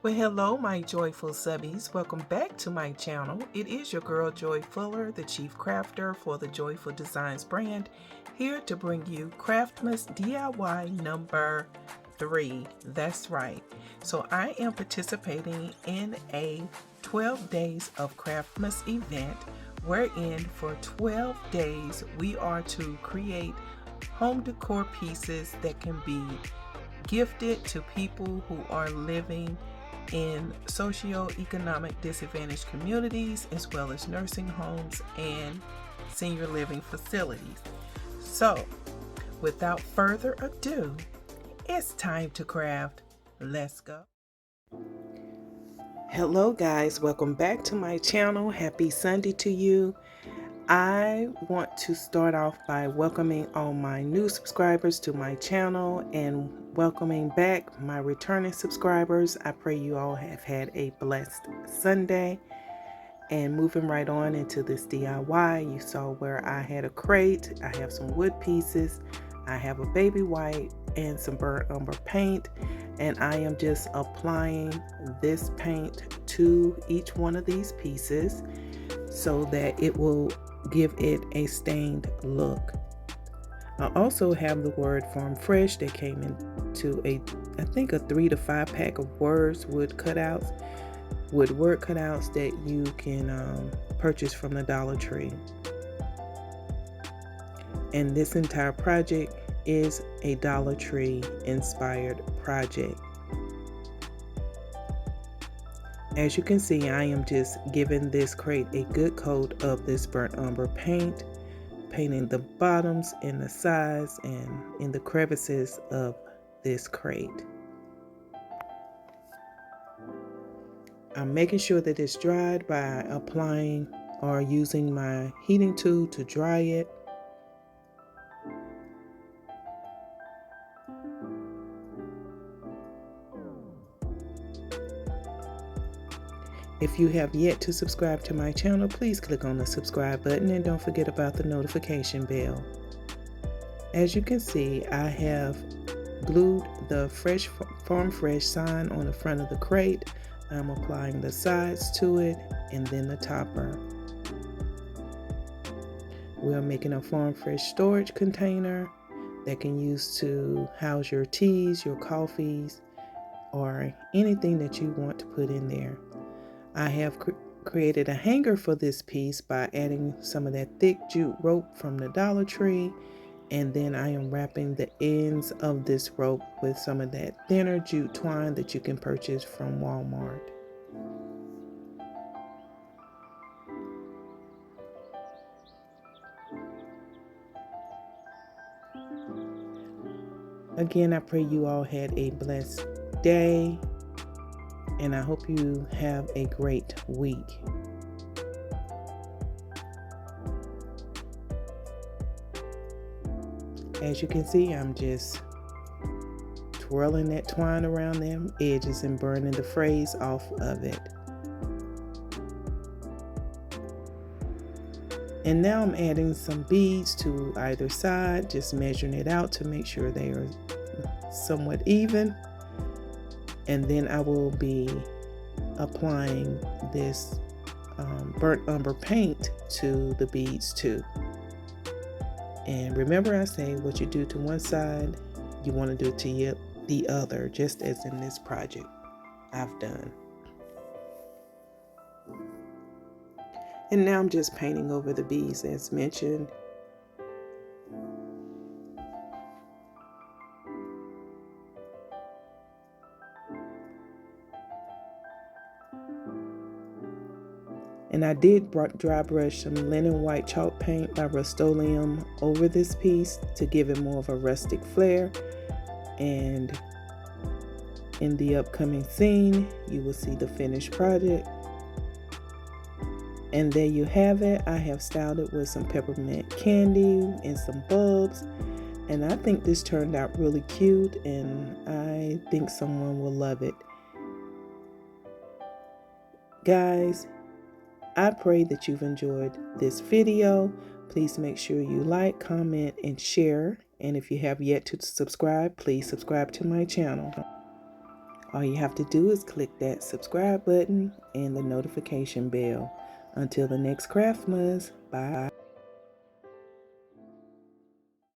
Well, hello, my joyful subbies. Welcome back to my channel. It is your girl, Joy Fuller, the chief crafter for the Joyful Designs brand, here to bring you Craftmas DIY number 3. That's right. So I am participating in a 12 days of Craftmas event, wherein for 12 days we are to create home decor pieces that can be gifted to people who are living in socio-economic disadvantaged communities, as well as nursing homes and senior living facilities. So, without further ado, it's time to craft. Let's go. Hello guys, welcome back to my channel. Happy Sunday to you. I want to start off by welcoming all my new subscribers to my channel and welcoming back my returning subscribers. I pray you all have had a blessed Sunday. And moving right on into this DIY, you saw where I had a crate, I have some wood pieces, I have a baby white and some burnt umber paint, and I am just applying this paint to each one of these pieces so that it will give it a stained look. I also have the word Farm Fresh that came into I think a 3 to 5 pack of wood word cutouts that you can purchase from the DollarTree. And this entire project is a DollarTree inspired project. As you can see, I am just giving this crate a good coat of this burnt umber paint, painting the bottoms and the sides and in the crevices of this crate. I'm making sure that it's dried by applying or using my heating tool to dry it. If you have yet to subscribe to my channel, please click on the subscribe button and don't forget about the notification bell. As you can see, I have glued the Farm Fresh sign on the front of the crate. I'm applying the sides to it and then the topper. We are making a Farm Fresh storage container that can use to house your teas, your coffees, or anything that you want to put in there. I have created a hanger for this piece by adding some of that thick jute rope from the DollarTree, and then I am wrapping the ends of this rope with some of that thinner jute twine that you can purchase from Walmart. Again, I pray you all had a blessed day, and I hope you have a great week. As you can see, I'm just twirling that twine around them edges and burning the frays off of it. And now I'm adding some beads to either side, just measuring it out to make sure they are somewhat even. And then I will be applying this burnt umber paint to the beads too. And remember, I say what you do to one side, you want to do it to the other, just as in this project I've done. And now I'm just painting over the beads as mentioned. And I did dry brush some linen white chalk paint by Rust-Oleum over this piece to give it more of a rustic flair. And in the upcoming scene, you will see the finished project. And there you have it. I have styled it with some peppermint candy and some bulbs. And I think this turned out really cute, and I think someone will love it. Guys, I pray that you've enjoyed this video. Please make sure you like, comment, and share. And if you have yet to subscribe, please subscribe to my channel. All you have to do is click that subscribe button and the notification bell. Until the next Craftmas, bye.